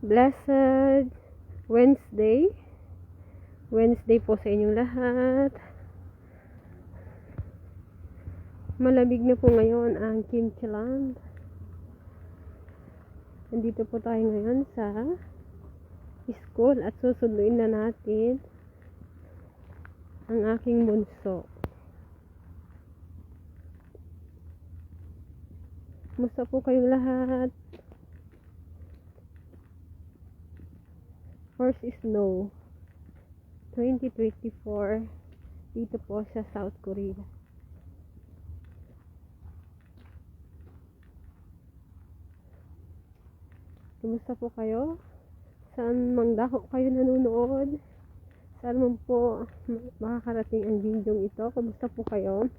Blessed Wednesday. Wednesday po sa inyong lahat. Malamig na po ngayon ang Kimchi Land. Nandito po tayo ngayon sa school at susunduin na natin ang aking bunso. Kumusta po kayong lahat? First snow 2024 dito po sa South Korea. Kumusta po kayo? Saan mang dako kayo nanonood? Saan man po makakarating ang video ito? Kumusta po kayo?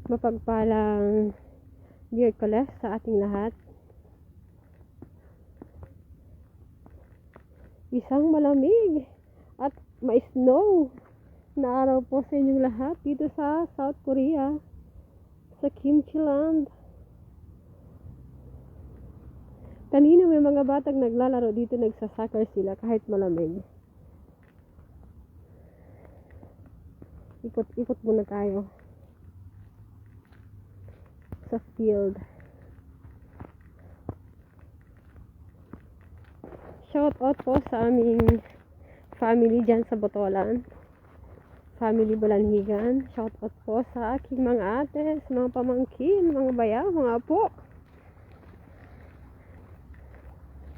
Mapagpalang Miyerkules sa ating lahat. Isang malamig at may snow na araw po sa inyong lahat dito sa South Korea, sa Kimchi Land. Kanina may mga batang naglalaro dito, nagsasoccer sila kahit malamig. Ikot-ikot muna tayo sa field. Shout out po sa aming family dyan sa Botolan. Family Bulanhigan. Shout out po sa aking mga ate, sa mga pamangkin, mga bayaw, mga apo.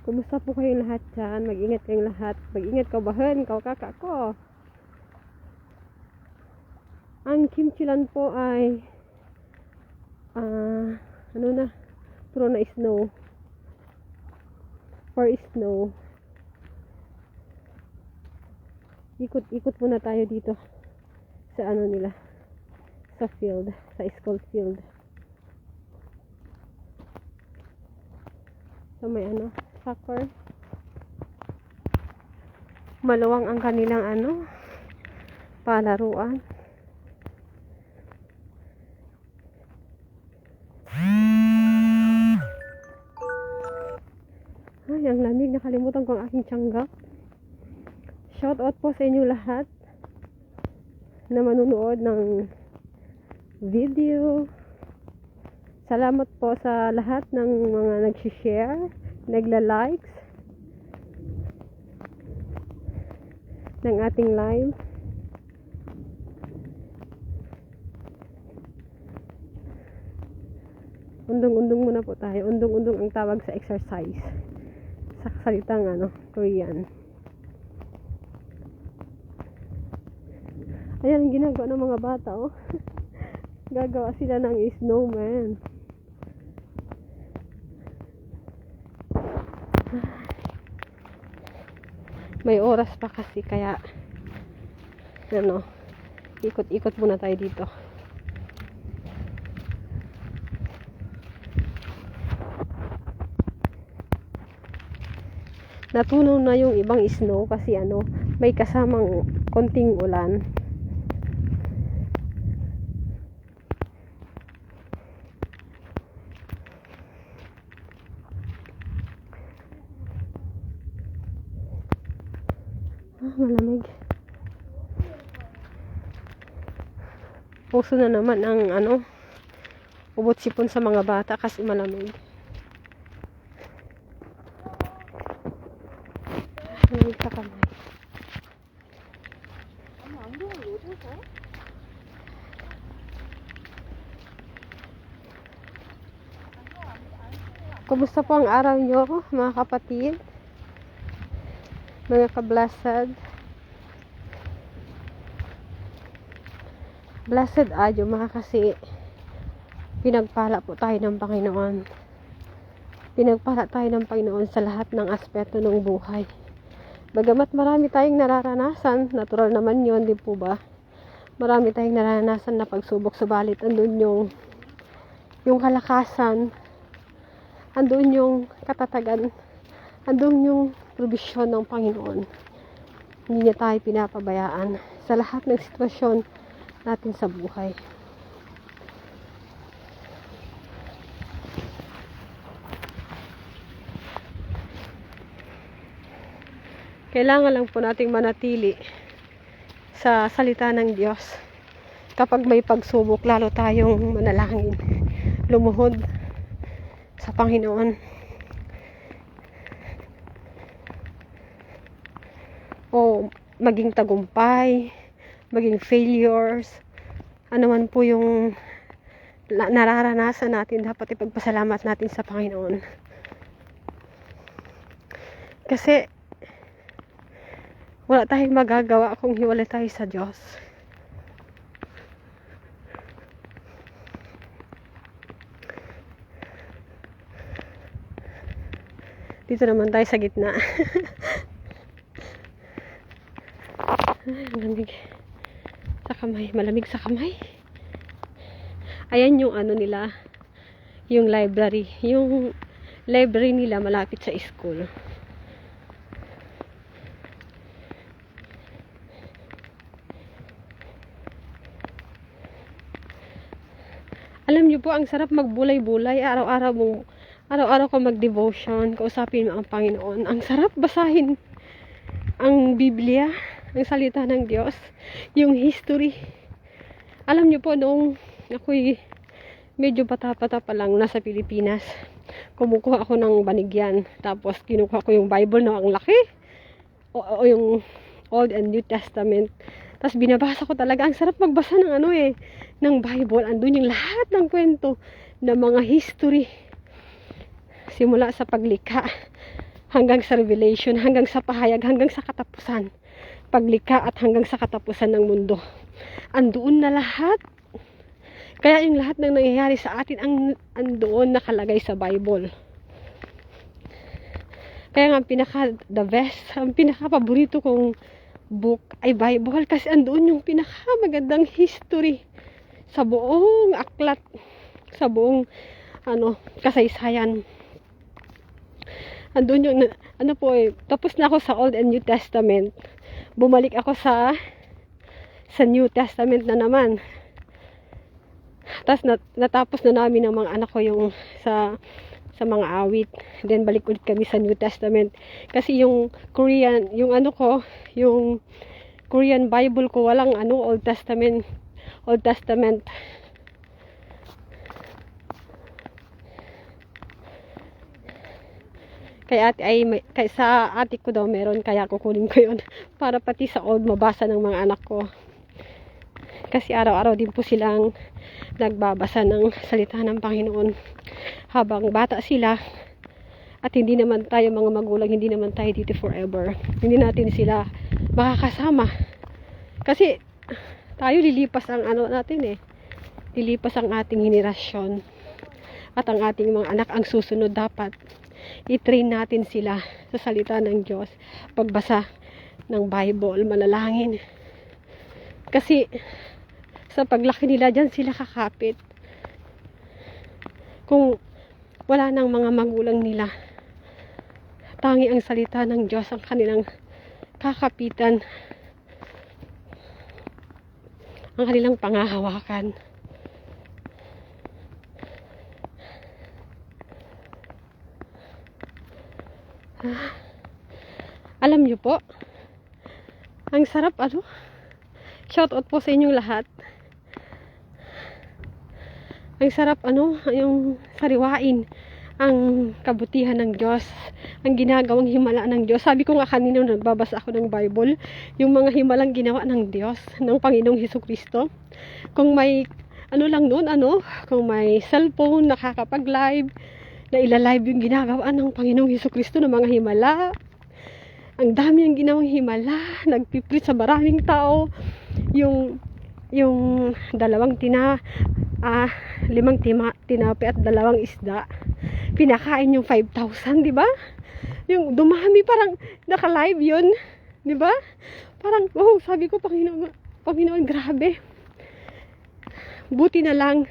Kumusta po kayong lahat dyan? Mag-ingat kayong lahat. Mag-ingat ka bahan, kakak ko. Ang Kimchi Land po ay puro na snow. For snow. Ikot-ikot muna tayo dito sa nila, sa field, sa school field. So may soccer. Maluwang ang kanilang palaruan. Ay, ang lamig, nakalimutan ko ang aking tiyanggap. Shout out po sa inyo lahat na manunood ng video. Salamat po sa lahat ng mga nag-share, nagla-likes ng ating live. Undong-undong muna po tayo. Undong-undong ang tawag sa exercise sa salitang Korean. Ayan ang ginagawa ng mga bata, oh. Gagawa sila ng snowman. May oras pa kasi, kaya ikot-ikot muna tayo dito. Natunaw na yung ibang snow kasi may kasamang konting ulan. Malamig. Puso na naman ang ubot sipon sa mga bata kasi malamig. Malamig sa kamay. Kumusta po ang araw nyo, mga kapatid? Mga ka-blessed. Blessed adyo mga, kasi pinagpala po tayo ng Panginoon. Pinagpala tayo ng Panginoon sa lahat ng aspeto ng buhay. Bagamat marami tayong nararanasan, natural naman yun, di po ba? Marami tayong nararanasan na pagsubok, subalit andun yung kalakasan, andun yung katatagan, andun yung provisyon ng Panginoon. Hindi niya tayo pinapabayaan sa lahat ng sitwasyon natin sa buhay. Kailangan lang po nating manatili sa salita ng Diyos. Kapag may pagsubok, lalo tayong manalangin, lumuhod sa Panginoon. O maging tagumpay, maging failures, ano man po yung nararanasan natin, dapat ipagpasalamat natin sa Panginoon. Kasi wala tayong magagawa kung hiwalay tayo sa Diyos. Dito naman tayo sa gitna. Ay, malamig sa kamay. Malamig sa kamay. Ayan yung ano nila, yung library. Yung library nila malapit sa school. Alam niyo po, ang sarap magbulay-bulay. Araw-araw ko mag-devotion. Kausapin mo ang Panginoon. Ang sarap basahin ang Biblia, ang salita ng Diyos, yung history. Alam niyo po, noong ako'y medyo bata-bata pa lang, nasa Pilipinas, kumukuha ako ng Banigyan. Tapos kinukuha ko yung Bible na ang laki. O yung Old and New Testament. Tapos binabasa ko talaga. Ang sarap magbasa ng ng Bible. Andun yung lahat ng kwento ng mga history. Simula sa paglikha hanggang sa Revelation, hanggang sa pahayag, hanggang sa katapusan. Paglikha at hanggang sa katapusan ng mundo. Andoon na lahat. Kaya yung lahat ng nangyayari sa atin andoon nakalagay sa Bible. Kaya nga the best, ang pinaka-paborito kong book ay Bible, kasi andoon yung pinaka-magandang history sa buong aklat, sa buong kasaysayan. Andun yung, tapos na ako sa Old and New Testament. Bumalik ako sa New Testament na naman. Tapos natapos na namin ng mga anak ko yung sa mga awit. Then balik ulit kami sa New Testament. Kasi yung Korean, yung Korean Bible ko, walang Old Testament. Kaya sa ate ko daw meron, kaya kukunin ko yun para pati sa old mabasa ng mga anak ko. Kasi araw-araw din po silang nagbabasa ng salita ng Panginoon habang bata sila. At hindi naman tayo mga magulang, hindi naman tayo dito forever. Hindi natin sila makakasama. Kasi tayo lilipas ang natin lilipas ang ating henerasyon. At ang ating mga anak ang susunod, dapat i-train natin sila sa salita ng Diyos, pagbasa ng Bible, manalangin. Kasi sa paglaki nila, dyan sila kakapit. Kung wala nang mga magulang nila, tangi ang salita ng Diyos ang kanilang kakapitan, ang kanilang pangahawakan. Alam niyo po, ang sarap shout out po sa inyong lahat. Ang sarap yung sariwain ang kabutihan ng Diyos, ang ginagawang himala ng Diyos. Sabi ko nga kanina nagbabasa ako ng Bible, yung mga himalang ginawa ng Diyos, ng Panginoong Hesukristo. Kung may kung may cellphone, nakakapag-live, na ilalive yung ginagawa ng Panginoong Hesukristo ng mga himala. Ang dami ang ginawang himala, nagpiprit sa maraming tao. Yung 5 tinapi at 2 isda, pinakain yung 5,000, di ba? Yung dumami, parang naka-live yun, di ba? Parang sabi ko, Panginoon, grabe. Buti na lang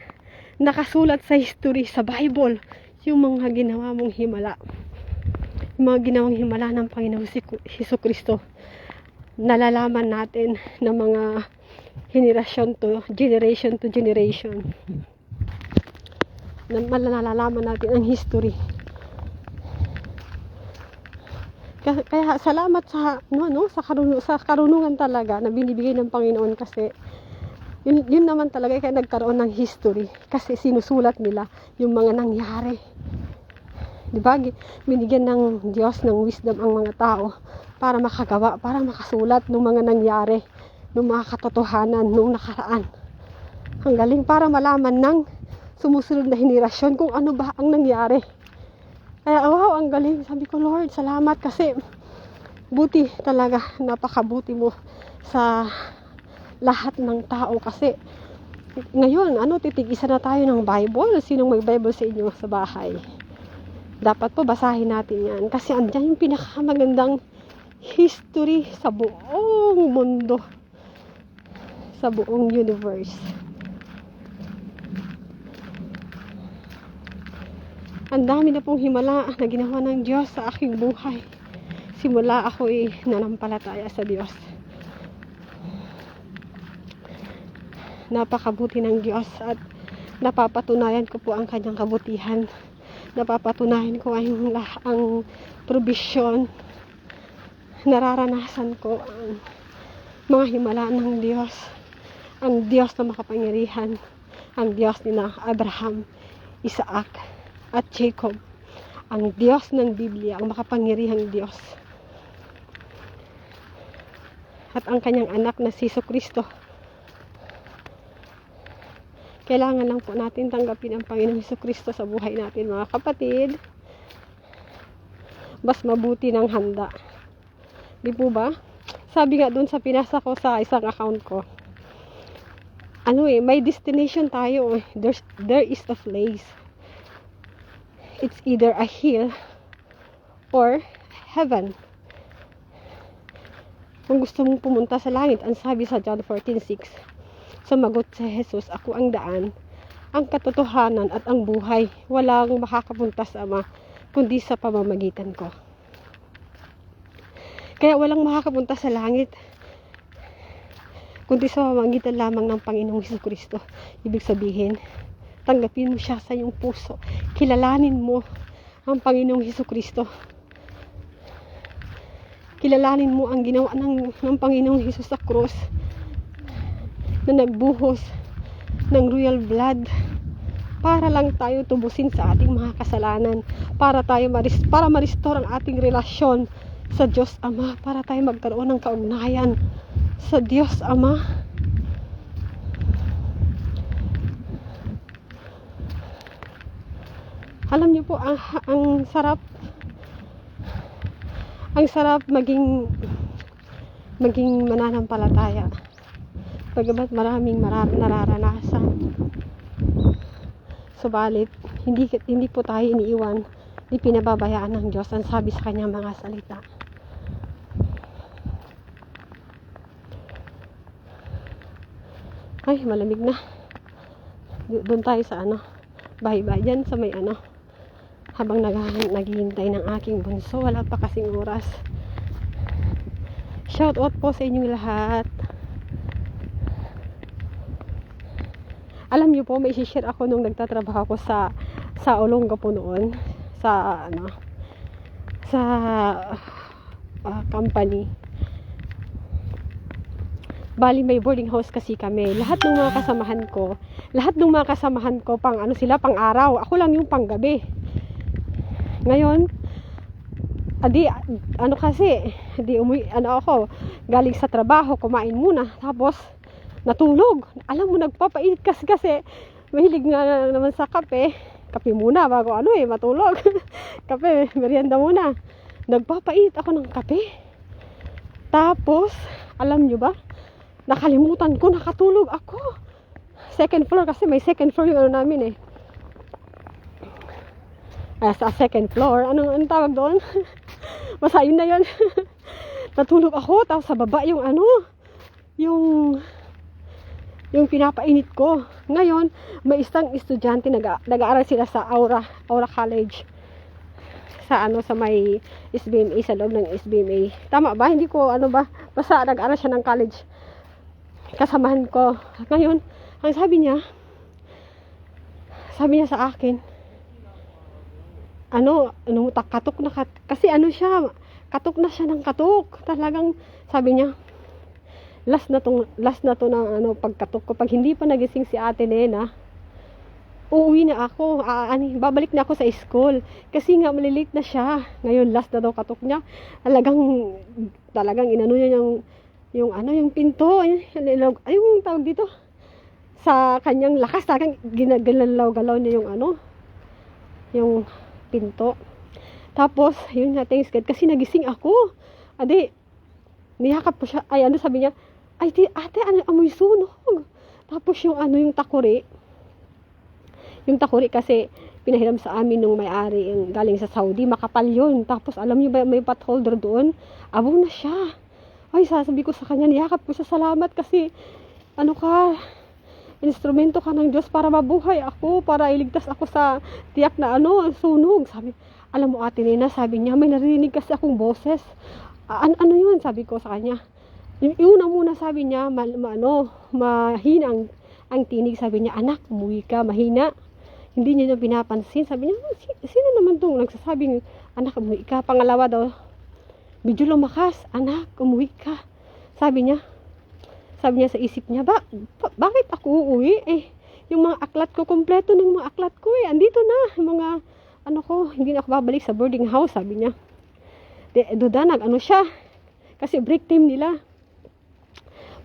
nakasulat sa history, sa Bible, yung mga ginawa mong himala. Yung mga ginawang himala ng Panginoong Hesukristo. Nalalaman natin ng mga generation to generation. Nalalaman natin ang history. Kaya salamat sa sa karunungan talaga na binibigay ng Panginoon, kasi yun naman talaga kaya nagkaroon ng history, kasi sinusulat nila yung mga nangyari. Diba? Binigyan ng Diyos ng wisdom ang mga tao para makagawa, para makasulat ng mga nangyari, ng mga katotohanan nung nakaraan. Ang galing, para malaman ng sumusunod na henerasyon kung ano ba ang nangyari. Kaya wow, ang galing. Sabi ko, Lord, salamat, kasi buti talaga, napakabuti mo sa lahat ng tao. Kasi ngayon, titig-isa na tayo ng Bible. Sinong may Bible sa inyo sa bahay? Dapat po basahin natin yan, kasi andyan yung pinakamagandang history sa buong mundo, sa buong universe. Ang dami na pong himala na ginawa ng Diyos sa aking buhay. Simula ako'y nanampalataya sa Diyos. Napakabuti ng Diyos, at napapatunayan ko po ang kanyang kabutihan. Napapatunayan ko ang provision. Nararanasan ko ang mga himala ng Diyos. Ang Diyos na makapangyarihan. Ang Diyos ni Abraham, Isaac, at Jacob. Ang Diyos ng Biblia, ang makapangyarihang Diyos. At ang kanyang anak na si Jesucristo. Kailangan lang po natin tanggapin ang Panginoong Jesucristo sa buhay natin, mga kapatid. Mas mabuti ng handa. Di po ba? Sabi nga dun sa pinasa ko sa isang account ko, may destination tayo. There is a place. It's either a hill or heaven. Kung gusto mong pumunta sa langit, ang sabi sa John 14:6, sumagot si Jesus, ako ang daan, ang katotohanan at ang buhay. Walang makakapunta sa Ama kundi sa pamamagitan ko. Kaya walang makakapunta sa langit kundi sa pamamagitan lamang ng Panginoong Jesucristo. Ibig sabihin, tanggapin mo siya sa iyong puso. Kilalanin mo ang Panginoong Jesucristo. Kilalanin mo ang ginawa ng Panginoong Jesus sa krus, na nagbuhos ng royal blood para lang tayo tubusin sa ating mga kasalanan, para ma-restore ang ating relasyon sa Diyos Ama, para tayo magkaroon ng kaugnayan sa Diyos Ama. Alam niyo po, ang sarap maging mananampalataya. Bagamat maraming nararanasan. Subalit, hindi po tayo iniiwan, hindi pinababayaan ng Diyos, ang sabi sa kanyang mga salita. Ay, malamig na. Doon tayo sa bahay-bahay dyan sa may habang naghihintay ng aking bunso. Wala pa kasing oras. Shout out po sa inyong lahat. Alam niyo po, may i-share ako nung nagtatrabaho ako sa Olongapo noon, sa company. Bali, may boarding house kasi kami. Lahat ng mga kasamahan ko pang pang araw. Ako lang yung pang gabi. Ngayon, ako galing sa trabaho, kumain muna, tapos natulog. Alam mo, nagpapait kasi mahilig nga naman sa kape muna bago matulog. Kape, merienda muna. Nagpapait ako ng kape. Tapos, alam nyo ba, nakalimutan ko, nakatulog ako. Second floor, kasi may second floor yung namin sa second floor, anong tawag doon? Basta yun na yun. Natulog ako, tapos sa baba yung yung pinapainit ko. Ngayon, may isang estudyante nag-aaral sila sa Aura College. Sa may SBMA, sa loob ng SBMA. Tama ba? Hindi ko basta nag-aaral siya ng college. Kasamahan ko. Ngayon, ang sabi niya sa akin, katok na kasi siya, katok na siya ng katok. Talagang, sabi niya, last na to ng ano, pagkatok ko. Pag hindi pa nagising si Ate Nena, uuwi na ako. Babalik na ako sa school. Kasi nga, malilate na siya. Ngayon, last na daw katok niya. Talagang inano niya yung pinto. Yung tawag dito. Sa kanyang lakas, talagang ginagalaw-galaw niya yung pinto. Tapos, yun nga, thanks God, kasi nagising ako. Niyakap ko siya. Sabi niya, ate, amoy sunog. Tapos yung takuri. Yung takuri kasi, pinahiram sa amin nung may-ari, yung galing sa Saudi, makapal yun. Tapos, alam niyo ba, may pot holder doon. Abong na siya. Sasabi ko sa kanya, niyakap ko siya, salamat kasi, instrumento ka ng Diyos para mabuhay ako, para iligtas ako sa tiyak na sunog. Sabi, alam mo Ate Nena, sabi niya, may narinig kasi akong boses. Ano yun? Sabi ko sa kanya. Yung una muna sabi niya, mahina ang tinig. Sabi niya, anak, umuwi ka, mahina. Hindi niya pinapansin. Sabi niya, sino naman itong nagsasabing, anak, umuwi ka. Pangalawa daw, medyo lumakas, anak, umuwi ka. Sabi niya sa isip niya, bakit ako uuwi? Yung mga aklat ko, kompleto ng mga aklat ko andito na, yung mga, hindi na ako babalik sa boarding house, sabi niya. Duda, siya, kasi break time nila.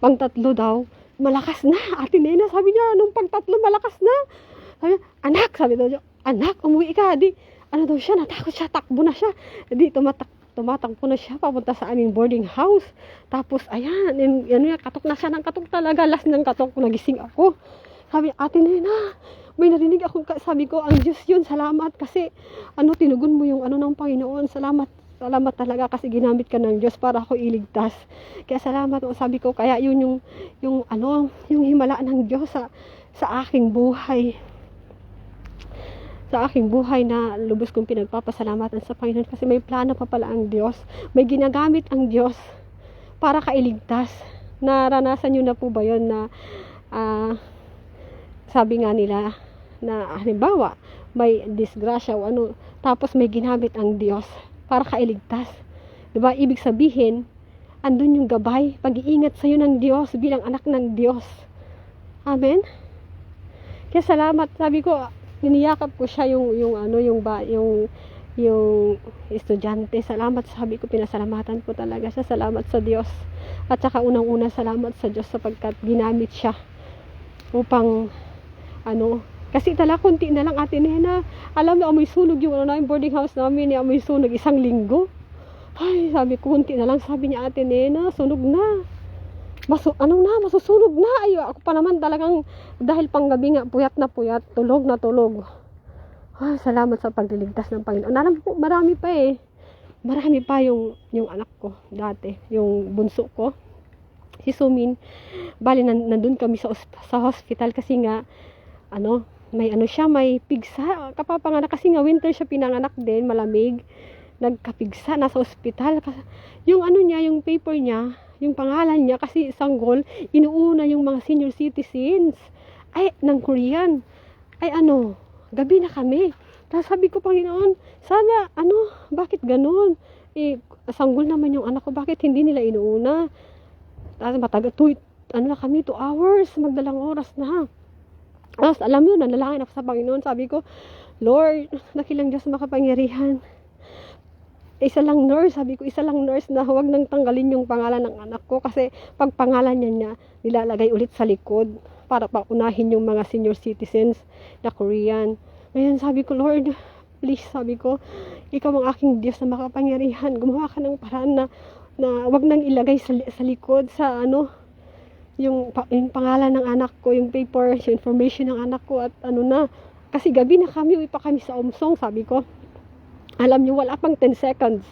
Pang-tatlo daw, malakas na, Ate Nena, sabi niya, nung pang-tatlo, malakas na. Sabi niya, sabi daw niya, anak, umuwi ka, daw siya, natakot siya, takbo na siya, tumatakbo na siya papunta sa aming boarding house. Tapos, katok na siya ng katok talaga. Last ng katok, nagising ako. Sabi, Ate Nena, may narinig ako. Sabi ko, ang Diyos yun, salamat. Kasi, tinugon mo yung ng Panginoon. Salamat talaga kasi ginamit ka ng Diyos para ako iligtas. Kaya salamat. Sabi ko, kaya yun yung himala ng Diyos sa aking buhay. Sa aking buhay na lubos kong pinagpapasalamatan sa Panginoon kasi may plano pa pala ang Diyos. May ginagamit ang Diyos para kailigtas. Naranasan nyo na po ba yun na sabi nga nila na halimbawa may disgrasya o tapos may ginamit ang Diyos para kailigtas. Diba? Ibig sabihin, andun yung gabay, pag-iingat sa'yo ng Diyos bilang anak ng Diyos. Amen? Kaya salamat, sabi ko, niniyakap ko siya yung estudyante. Salamat, sabi ko, pinasalamatan ko talaga siya. Salamat sa Diyos. At saka unang-una, salamat sa Diyos sapagkat ginamit siya upang kasi konti na lang Ate Nena. Alam mo, amoy sunog yung boarding house namin, amoy sunog 1 linggo. Sabi ko, konti na lang, sabi niya, Ate Nena, sunog na. Masusunog na. Ako pa naman talagang, dahil panggabi nga, puyat na puyat, tulog na tulog. Salamat sa pagliligtas ng Panginoon. Alam ko, marami pa Marami pa yung anak ko, dati. Yung bunso ko, si Sumin. Bali, nandun kami sa hospital kasi nga, may pigsa. Kapapanganak kasi nga, winter siya pinanganak din, malamig. Nagkapigsa, nasa hospital. Yung yung paper niya, yung pangalan niya, kasi sanggol, inuuna yung mga senior citizens ng Korean. Gabi na kami. Tapos sabi ko, Panginoon, sana, bakit ganun? Sanggol naman yung anak ko, bakit hindi nila inuuna? Tapos matagal, na kami, 2 hours, magdalang oras na. Tapos alam mo, nanalangin ako sa Panginoon, sabi ko, Lord, dakilang Diyos makapangyarihan. Isa lang nurse na huwag nang tanggalin yung pangalan ng anak ko kasi pag pangalan niya nilalagay ulit sa likod para paunahin yung mga senior citizens na Korean. Ngayon sabi ko, Lord, please, sabi ko, ikaw ang aking Diyos na makapangyarihan. Gumawa ka ng paraan na huwag nang ilagay sa likod sa yung pangalan ng anak ko, yung paper, yung information ng anak ko at kasi gabi na kami, uwi pa kami sa Umsong, sabi ko. Alam niyo, wala pang 10 seconds.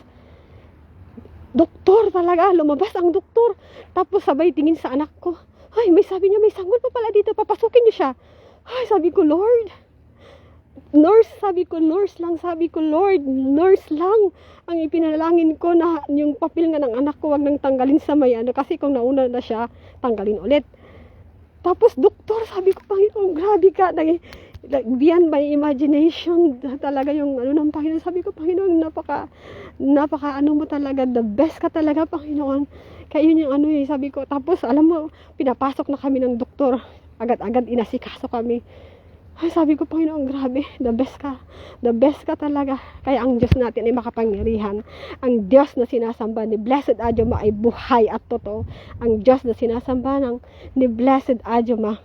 Doktor talaga, lumabas ang doktor. Tapos sabay tingin sa anak ko. Sabi niya, may sanggol pa pala dito, papasukin niyo siya. Sabi ko, Lord. Nurse, sabi ko, Lord, nurse lang. Ang ipinalangin ko na yung papel nga ng anak ko, wag nang tanggalin sa may kasi kung nauna na siya, tanggalin ulit. Tapos, doktor, sabi ko, Panginoon, grabe ka, beyond my imagination talaga yung ng Panginoon. Sabi ko, Panginoon, Napaka ano mo talaga, the best ka talaga, Panginoon. Kaya yun yung ano eh, sabi ko. Tapos alam mo, pinapasok na kami ng doktor. Agad-agad inasikaso kami. Ay, sabi ko, Panginoon, grabe, the best ka. The best ka talaga. Kaya ang Diyos natin ay makapangyarihan. Ang Diyos na sinasamba ni Blessed Adjoma ay buhay at totoo. Ang Diyos na sinasamba ni Blessed Adjoma,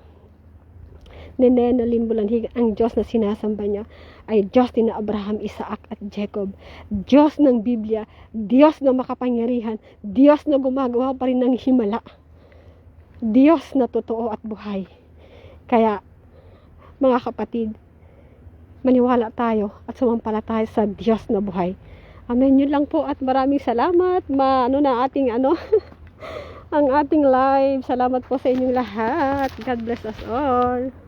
ni Nena Limbulanhiga, ang Diyos na sinasamba niya ay Diyos ni Abraham, Isaac at Jacob. Diyos ng Biblia, Diyos na makapangyarihan, Diyos na gumagawa pa rin ng himala. Diyos na totoo at buhay. Kaya, mga kapatid, maniwala tayo at sumampalataya sa Diyos na buhay. Amen. Yun lang po at maraming salamat. Ang ating live. Salamat po sa inyong lahat. God bless us all.